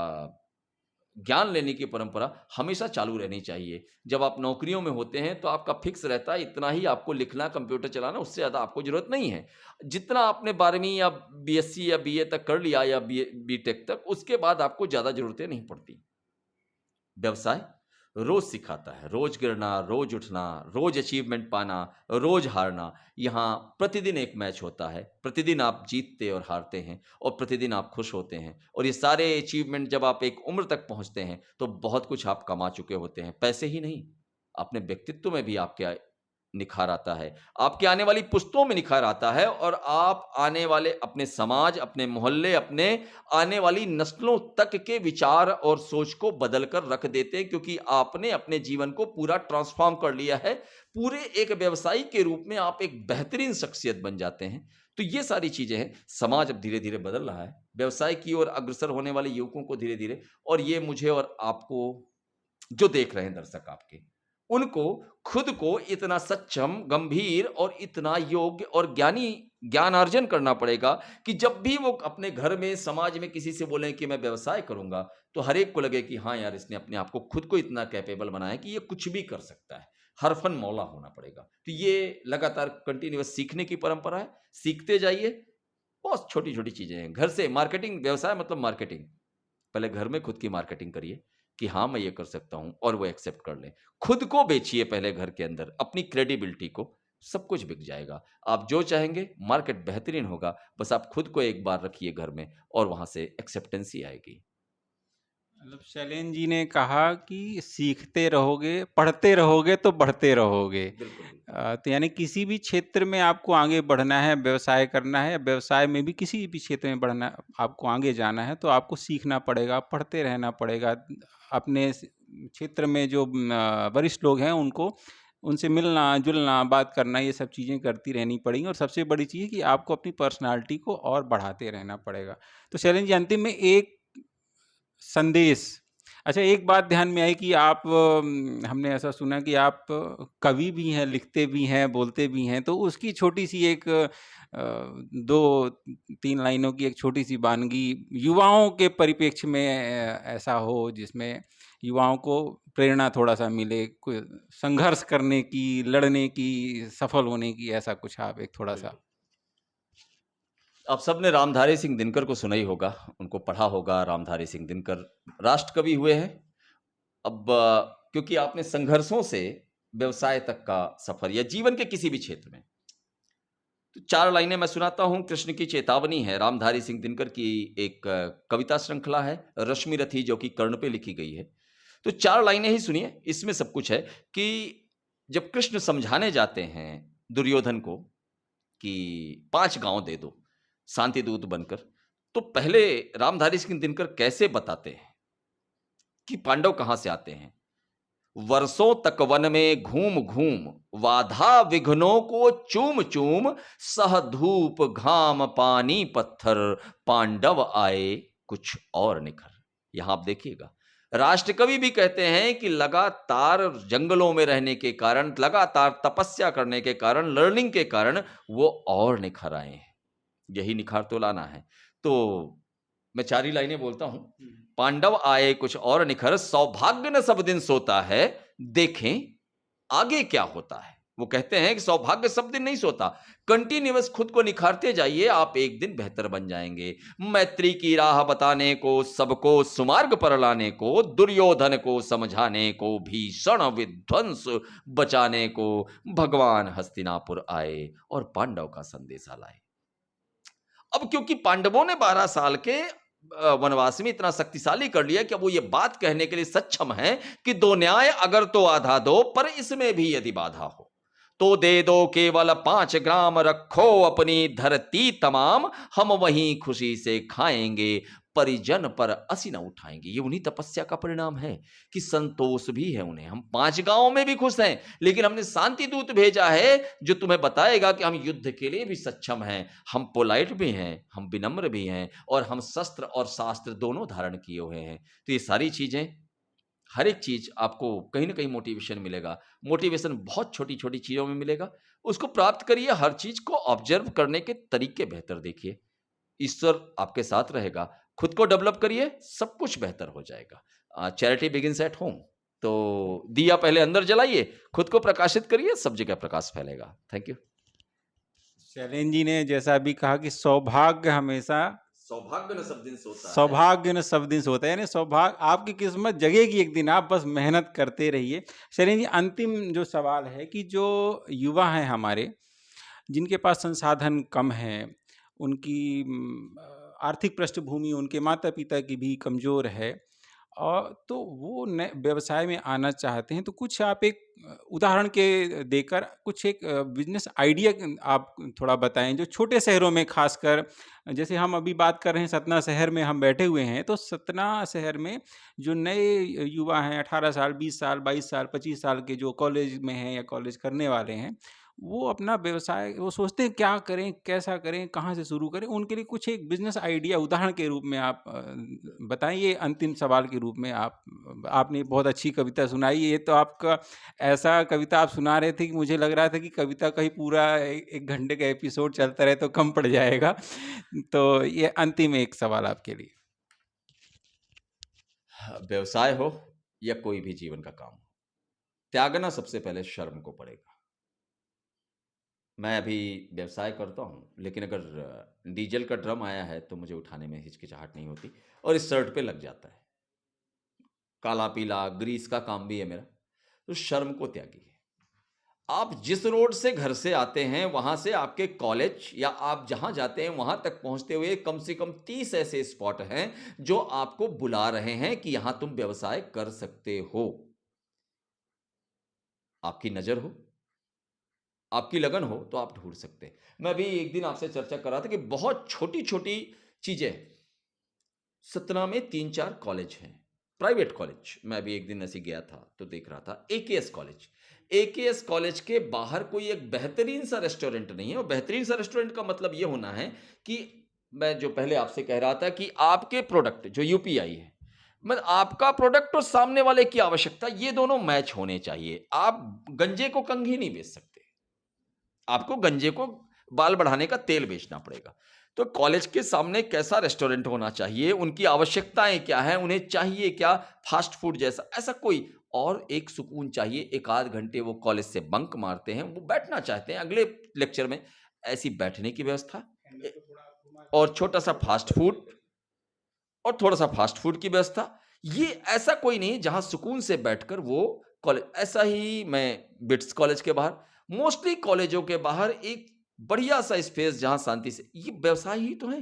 ज्ञान लेने की परंपरा हमेशा चालू रहनी चाहिए। जब आप नौकरियों में होते हैं तो आपका फिक्स रहता है, इतना ही आपको लिखना, कंप्यूटर चलाना, उससे ज़्यादा आपको ज़रूरत नहीं है। जितना आपने 12वीं या बीएससी या बीए तक कर लिया या बीटेक तक, उसके बाद आपको ज़्यादा ज़रूरतें नहीं पड़ती। व्यवसाय रोज सिखाता है, रोज गिरना, रोज उठना, रोज अचीवमेंट पाना, रोज हारना। यहाँ प्रतिदिन एक मैच होता है, प्रतिदिन आप जीतते और हारते हैं और प्रतिदिन आप खुश होते हैं। और ये सारे अचीवमेंट जब आप एक उम्र तक पहुंचते हैं तो बहुत कुछ आप कमा चुके होते हैं। पैसे ही नहीं, अपने व्यक्तित्व में भी आपके निखार आता है, आपकी आने वाली पुश्तों में निखार आता है और आप आने वाले अपने समाज, अपने मोहल्ले, अपने आने वाली नस्लों तक के विचार और सोच को बदल कर रख देते हैं, क्योंकि आपने अपने जीवन को पूरा ट्रांसफॉर्म कर लिया है। पूरे एक व्यवसायी के रूप में आप एक बेहतरीन शख्सियत बन जाते हैं। तो ये सारी चीजें हैं। समाज अब धीरे धीरे बदल रहा है, व्यवसाय की ओर अग्रसर होने वाले युवकों को धीरे धीरे, और ये मुझे और आपको जो देख रहे हैं दर्शक आपके, उनको खुद को इतना सक्षम, गंभीर और इतना योग्य और ज्ञानी ज्ञानार्जन करना पड़ेगा कि जब भी वो अपने घर में, समाज में किसी से बोलें कि मैं व्यवसाय करूंगा, तो हर एक को लगे कि हाँ यार, इसने अपने आप को, खुद को इतना कैपेबल बनाया कि ये कुछ भी कर सकता है। हरफन मौला होना पड़ेगा। तो ये लगातार कंटिन्यूअस सीखने की परंपरा है। सीखते जाइए। बहुत छोटी छोटी चीजें हैं। घर से मार्केटिंग, व्यवसाय मतलब मार्केटिंग। पहले घर में खुद की मार्केटिंग करिए कि हाँ मैं ये कर सकता हूं, और वो एक्सेप्ट कर लें। खुद को बेचिए पहले घर के अंदर, अपनी क्रेडिबिलिटी को। सब कुछ बिक जाएगा। आप जो चाहेंगे, मार्केट बेहतरीन होगा। बस आप खुद को एक बार रखिए घर में और वहां से एक्सेप्टेंस ही आएगी। मतलब शैलेन जी ने कहा कि सीखते रहोगे, पढ़ते रहोगे तो बढ़ते रहोगे। बिल्कुल बिल्कुल। तो यानी किसी भी क्षेत्र में आपको आगे बढ़ना है, व्यवसाय करना है, व्यवसाय में भी किसी भी क्षेत्र में बढ़ना, आपको आगे जाना है, तो आपको सीखना पड़ेगा, पढ़ते रहना पड़ेगा। अपने क्षेत्र में जो वरिष्ठ लोग हैं उनको, उनसे मिलना जुलना, बात करना, ये सब चीज़ें करती रहनी पड़ेंगी। और सबसे बड़ी चीज़ कि आपको अपनी पर्सनालिटी को और बढ़ाते रहना पड़ेगा। तो शैलेन जी, अंतिम में एक संदेश। अच्छा, एक बात ध्यान में आई कि आप हमने ऐसा सुना कि आप कवि भी हैं, लिखते भी हैं, बोलते भी हैं। तो उसकी छोटी-सी एक 2-3 लाइनों की एक छोटी-सी वानगी युवाओं के परिप्रेक्ष्य में ऐसा हो जिसमें युवाओं को प्रेरणा थोड़ा-सा मिले, कोई संघर्ष करने की, लड़ने की, सफल होने की, ऐसा कुछ आप एक थोड़ा-सा। बिल्कुल। आप सबने रामधारी सिंह दिनकर को सुना ही होगा, उनको पढ़ा होगा। रामधारी सिंह दिनकर राष्ट्रकवि हुए हैं। अब क्योंकि आपने संघर्षों से व्यवसाय तक का सफर या जीवन के किसी भी क्षेत्र में, तो 4 लाइनें मैं सुनाता हूं। कृष्ण की चेतावनी है। रामधारी सिंह दिनकर की एक कविता श्रृंखला है, रश्मि रथी, जो कि कर्ण पे लिखी गई है। तो 4 लाइनें ही सुनिए, इसमें सब कुछ है। कि जब कृष्ण समझाने जाते हैं दुर्योधन को कि 5 गांव दे दो शांति दूत बनकर, तो पहले रामधारी सिंह दिनकर कैसे बताते हैं कि पांडव कहां से आते हैं। वर्षों तक वन में घूम घूम, बाधा विघ्नों को चूम चूम, सह धूप घाम पानी पत्थर, पांडव आए कुछ और निखर। यहां आप देखिएगा, राष्ट्रकवि भी कहते हैं कि लगातार जंगलों में रहने के कारण, लगातार तपस्या करने के कारण, लर्निंग के कारण वो और निखर आए हैं। यही निखार तो लाना है। तो मैं 4 ही लाइनें बोलता हूं। पांडव आए कुछ और निखर, सौभाग्य न सब दिन सोता है, देखें आगे क्या होता है। वो कहते हैं कि सौभाग्य सब दिन नहीं सोता। कंटिन्यूअस खुद को निखारते जाइए, आप एक दिन बेहतर बन जाएंगे। मैत्री की राह बताने को, सबको सुमार्ग पर लाने को, दुर्योधन को समझाने को, भीषण विध्वंस बचाने को, भगवान हस्तिनापुर आए और पांडव का संदेशा लाए। अब क्योंकि पांडवों ने 12 साल के वनवास में इतना शक्तिशाली कर लिया कि अब वो ये बात कहने के लिए सक्षम है कि 2 न्याय अगर तो आधा दो, पर इसमें भी यदि बाधा हो। तो दे दो केवल 5 ग्राम, रखो अपनी धरती तमाम, हम वहीं खुशी से खाएंगे, परिजन पर असी न उठाएंगे। ये उन्हीं तपस्या का परिणाम है कि संतोष भी है उन्हें। हम 5 गांवों में भी खुश हैं, लेकिन हमने शांति दूत भेजा है जो तुम्हें बताएगा कि हम युद्ध के लिए भी सक्षम हैं, हम पोलाइट भी हैं, हम विनम्र भी हैं, और हम शस्त्र और शास्त्र दोनों धारण किए हुए हैं। तो ये सारी चीजें, हर एक चीज आपको कहीं ना कहीं मोटिवेशन मिलेगा। मोटिवेशन बहुत छोटी छोटी चीजों में मिलेगा, उसको प्राप्त करिए। हर चीज को ऑब्जर्व करने के तरीके बेहतर देखिए, ईश्वर आपके साथ रहेगा। खुद को डेवलप करिए, सब कुछ बेहतर हो जाएगा। Charity begins at home. तो दिया पहले अंदर जलाइए, खुद को प्रकाशित करिए, सब जगह प्रकाश फैलेगा। Thank you. शैलेन जी ने जैसा अभी कहा कि सौभाग्य हमेशा, सौभाग्य न सब दिन सोता है, सौभाग्य न सब दिन सोता है, यानी सौभाग्य आपकी किस्मत जगेगी एक दिन, आप बस मेहनत करते रहिए। शैलेन जी, अंतिम जो सवाल है कि जो युवा हैं हमारे, जिनके पास संसाधन कम है, उनकी आर्थिक पृष्ठभूमि, उनके माता पिता की भी कमज़ोर है, और तो वो नए व्यवसाय में आना चाहते हैं, तो कुछ आप एक उदाहरण के देकर कुछ एक बिजनेस आइडिया आप थोड़ा बताएं, जो छोटे शहरों में खासकर, जैसे हम अभी बात कर रहे हैं सतना शहर में हम बैठे हुए हैं, तो सतना शहर में जो नए युवा हैं, 18 साल, 20 साल, 22 साल, 25 साल के, जो कॉलेज में हैं या कॉलेज करने वाले हैं, वो अपना व्यवसाय, वो सोचते हैं क्या करें, कैसा करें, कहाँ से शुरू करें। उनके लिए कुछ एक बिजनेस आइडिया उदाहरण के रूप में आप बताएं। ये अंतिम सवाल के रूप में आपने बहुत अच्छी कविता सुनाई। ये तो आपका ऐसा कविता आप सुना रहे थे कि मुझे लग रहा था कि कविता का ही पूरा एक घंटे का एपिसोड चलता रहे तो कम पड़ जाएगा। तो ये अंतिम एक सवाल आपके लिए। व्यवसाय हो या कोई भी जीवन का काम हो, त्यागना सबसे पहले शर्म को पड़ेगा। मैं अभी व्यवसाय करता हूँ, लेकिन अगर डीजल का ड्रम आया है तो मुझे उठाने में हिचकिचाहट नहीं होती, और इस शर्ट पे लग जाता है। काला पीला ग्रीस का काम भी है मेरा। तो शर्म को त्यागिए। आप जिस रोड से घर से आते हैं, वहां से आपके कॉलेज या आप जहां जाते हैं वहां तक पहुंचते हुए कम से कम 30 ऐसे स्पॉट हैं जो आपको बुला रहे हैं कि यहां तुम व्यवसाय कर सकते हो। आपकी नजर हो, आपकी लगन हो, तो आप ढूंढ सकते हैं। मैं अभी एक दिन आपसे चर्चा कर रहा था कि बहुत छोटी छोटी चीजें, सतना में 3-4 कॉलेज हैं, प्राइवेट कॉलेज। मैं अभी एक दिन ऐसे गया था तो देख रहा था एकेएस कॉलेज। एकेएस कॉलेज के बाहर कोई एक बेहतरीन सा रेस्टोरेंट नहीं है। और बेहतरीन सा रेस्टोरेंट का मतलब ये होना है कि, मैं जो पहले आपसे कह रहा था कि आपके प्रोडक्ट जो यूपीआई है, मतलब आपका प्रोडक्ट और सामने वाले की आवश्यकता, ये दोनों मैच होने चाहिए। आप गंजे को कंघी नहीं बेच सकते, आपको गंजे को बाल बढ़ाने का तेल बेचना पड़ेगा। तो कॉलेज के सामने कैसा रेस्टोरेंट होना चाहिए, उनकी आवश्यकताएं क्या हैं, उन्हें चाहिए क्या, फास्ट फूड जैसा, ऐसा कोई, और एक सुकून चाहिए। 1 आध घंटे वो कॉलेज से बंक मारते हैं, वो बैठना चाहते हैं अगले लेक्चर में, ऐसी बैठने की व्यवस्था, और छोटा सा फास्ट फूड, और थोड़ा सा फास्ट फूड की व्यवस्था। ये ऐसा कोई नहीं जहां सुकून से बैठकर वो कॉलेज। ऐसा ही मैं बिट्स कॉलेज के बाहर, मोस्टली कॉलेजों के बाहर एक बढ़िया सा स्पेस जहां शांति से, ये व्यवसाय ही तो है।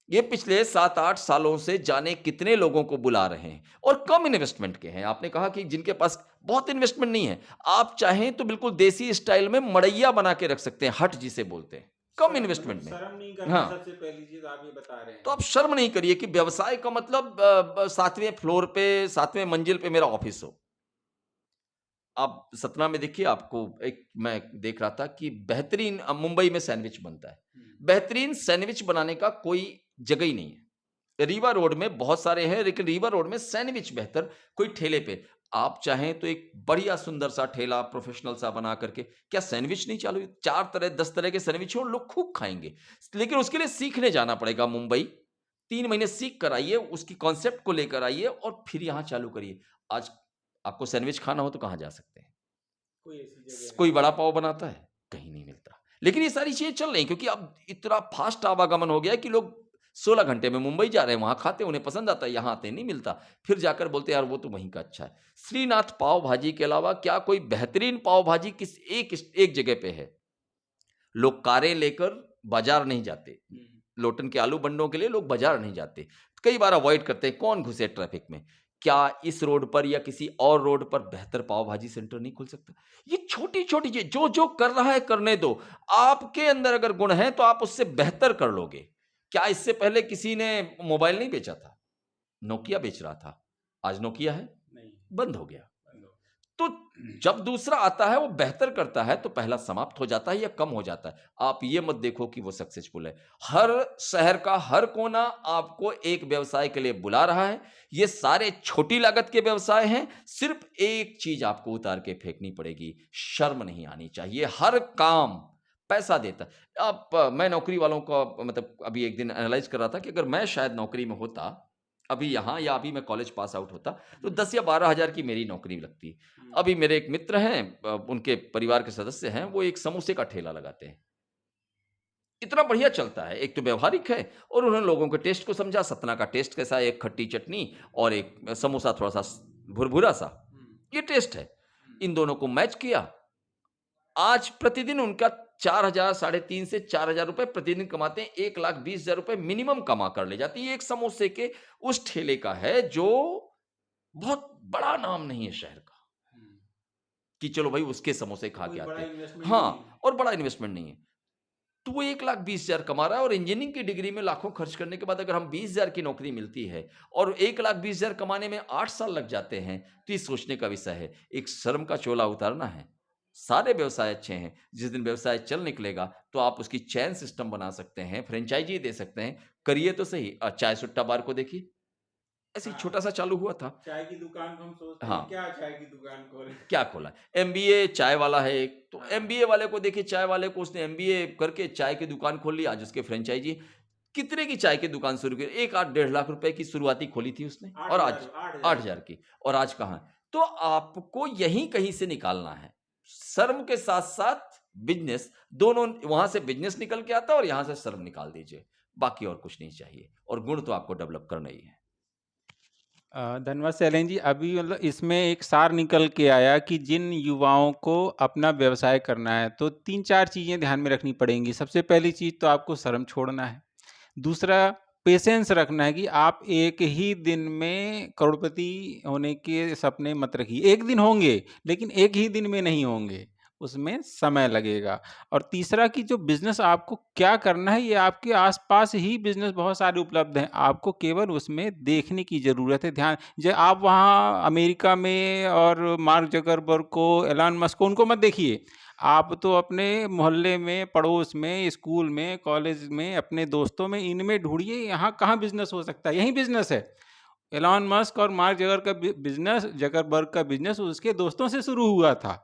ये पिछले 7-8 सालों से जाने कितने लोगों को बुला रहे हैं, और कम इन्वेस्टमेंट के हैं। आपने कहा कि जिनके पास बहुत इन्वेस्टमेंट नहीं है, आप चाहें तो बिल्कुल देसी स्टाइल में मड़ैया बना के रख सकते हैं, हट जिसे बोलते हैं, कम इन्वेस्टमेंट में। शर्म नहीं करना, हाँ, सबसे पहली चीज आप ये बता रहे हैं। तो आप शर्म नहीं करिए कि व्यवसाय का मतलब 7वें फ्लोर पे, 7वें मंजिल पे मेरा ऑफिस हो। आप सतना में देखिए, आपको एक मैं देख रहा था कि बेहतरीन मुंबई में सैंडविच बनता है। बेहतरीन सैंडविच बनाने का कोई जगह ही नहीं है। रीवा रोड में बहुत सारे हैं, लेकिन रीवा रोड में सैंडविच बेहतर कोई ठेले पे। आप चाहें तो एक बढ़िया सुंदर सा ठेला प्रोफेशनल सा बना करके, क्या सैंडविच नहीं चालू, 4 तरह 10 तरह के सैंडविच हो, लोग खूब खाएंगे। लेकिन उसके लिए सीखने जाना पड़ेगा मुंबई। 3 महीने सीख कर आइए, उसकी कॉन्सेप्ट को लेकर आइए, और फिर यहाँ चालू करिए। आज आपको सैंडविच खाना हो तो कहाँ जा सकते हैं? कोई बड़ा पाव बनाता है? कहीं नहीं मिलता। लेकिन ये सारी चीजें चल रही, क्योंकि अब इतना फास्ट आवागमन हो गया है कि लोग 16 घंटे में मुंबई जा रहे हैं, वहां खाते हैं, उन्हें पसंद आता है, यहाँ आते नहीं मिलता, फिर जाकर बोलते हैं यार वो तो वहीं का अच्छा है। श्रीनाथ पाव भाजी के अलावा क्या कोई बेहतरीन पाव भाजी किस एक जगह पे है? लोग कारें लेकर बाजार नहीं जाते, लोटन के आलू बंडों के लिए लोग बाजार नहीं जाते, कई बार अवॉइड करते हैं, कौन घुसे ट्रैफिक में। क्या इस रोड पर या किसी और रोड पर बेहतर पाव भाजी सेंटर नहीं खुल सकता? ये छोटी-छोटी चीज़ जो कर रहा है करने दो। आपके अंदर अगर गुण है तो आप उससे बेहतर कर लोगे। क्या इससे पहले किसी ने मोबाइल नहीं बेचा था? नोकिया बेच रहा था। आज नोकिया है? नहीं, बंद हो गया। बंद हो तो जब दूसरा आता है वो बेहतर करता है तो पहला समाप्त हो जाता है या कम हो जाता है। आप ये मत देखो कि वो सक्सेसफुल है। हर शहर का हर कोना आपको एक व्यवसाय के लिए बुला रहा है। ये सारे छोटी लागत के व्यवसाय हैं। सिर्फ एक चीज आपको उतार के फेंकनी पड़ेगी, शर्म नहीं आनी चाहिए। हर काम पैसा देता है। मैं नौकरी वालों का मतलब अभी एक दिन एनालाइज कर रहा था कि अगर मैं शायद नौकरी में होता अभी यहाँ या अभी मैं कॉलेज पास आउट होता तो 10 या 12 हज़ार की मेरी नौकरी लगती। अभी मेरे एक मित्र हैं उनके परिवार के सदस्य हैं, वो एक समोसे का ठेला लगाते हैं। इतना बढ़िया चलता है, एक तो व्यावहारिक है और उन्होंने लोगों के टेस्ट को समझा, सतना का टेस्ट कैसा है, एक खट्टी चटनी और एक समोसा थोड़ा-सा भुरभुरा-सा, ये टेस्ट है। इन दोनों को मैच किया। आज प्रतिदिन उनका 4,000 साढ़े 3 से 4,000 रुपए प्रतिदिन कमाते हैं, 1,20,000 रुपए मिनिमम कमा कर ले जाती है। ये एक समोसे के उस ठेले का है जो बहुत बड़ा नाम नहीं है शहर का, कि चलो भाई उसके समोसे खा के आते हैं। हाँ, और बड़ा इन्वेस्टमेंट नहीं है। तो वो 1,20,000 कमा रहा है और इंजीनियरिंग की डिग्री में लाखों खर्च करने के बाद अगर हम 20,000 की नौकरी मिलती है और 1,20,000 कमाने में 8 साल लग जाते हैं, तो ये सोचने का विषय है। एक शर्म का चोला उतारना है। सारे व्यवसाय अच्छे हैं। जिस दिन व्यवसाय चल निकलेगा, तो आप उसकी चेन सिस्टम बना सकते हैं, फ्रेंचाइज़ी दे सकते हैं। करिए तो सही। चाय सुट्टा बार को देखिए, ऐसे ही हाँ, छोटा-सा चालू हुआ था। चाय की दुकान को हम सोचते हैं हाँ। क्या चाय की दुकान खोले। क्या खोला है? एमबीए चाय वाला है एक, तो हाँ, एमबीए वाले को देखिए, चाय वाले को उसने एमबीए करके चाय की दुकान खोल ली, आज उसके फ्रेंचाइज़ी कितने की चाय की दुकान शुरू की? 1 8 डेढ़ लाख रुपए की शुरुआती खोली थी उसने और आज 8,000 की और आज कहाँ है? तो आपको यहीं कहीं से निकालना है। शर्म के साथ-साथ बिज़नेस दोनों वहाँ से बिज़नेस निकल के आता है और यहाँ से शर्म निकाल दीजिए। बाकी और कुछ नहीं चाहिए और गुण तो आपको डेवलप करना ही है। धन्यवाद शैलेंद्र जी। अभी मतलब इसमें एक सार निकल के आया कि जिन युवाओं को अपना व्यवसाय करना है, तो 3-4 चीज़ें ध्यान में रखनी पड़ेंगी। सबसे पहली चीज़ तो आपको शर्म छोड़ना है। दूसरा, पेशेंस रखना है कि आप एक ही दिन में करोड़पति होने के सपने मत रखिए। एक दिन होंगे, लेकिन एक ही दिन में नहीं होंगे, उसमें समय लगेगा। और तीसरा कि जो बिज़नेस आपको क्या करना है, ये आपके आस-पास ही बिज़नेस बहुत सारे उपलब्ध हैं। आपको केवल उसमें देखने की ज़रूरत है। ध्यान आप वहाँ अमेरिका में और मार्क ज़करबर्ग को, एलन मस्क को, उनको मत देखिए। आप तो अपने मोहल्ले में, पड़ोस में, स्कूल में, कॉलेज में, अपने दोस्तों में, इनमें ढूँढिए यहाँ कहाँ बिज़नेस हो सकता है, यही बिज़नेस है। एलन मस्क और मार्क ज़करबर्ग का बिज़नेस उसके दोस्तों से शुरू हुआ था।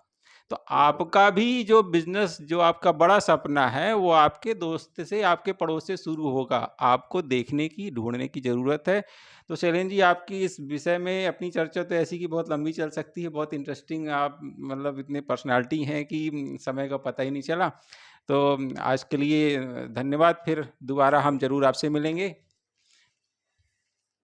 तो आपका भी जो बिज़नेस, जो आपका बड़ा सपना है, वो आपके दोस्त से, आपके पड़ोस से शुरू होगा। आपको देखने की, ढूँढने की ज़रूरत है। तो शैलेंद्र जी, आपकी इस विषय में अपनी चर्चा तो ऐसी कि बहुत लंबी चल सकती है, बहुत इंटरेस्टिंग आप मतलब इतने पर्सनैलिटी हैं कि समय का पता ही नहीं चला। तो आज के लिए धन्यवाद, फिर दोबारा हम ज़रूर आपसे मिलेंगे।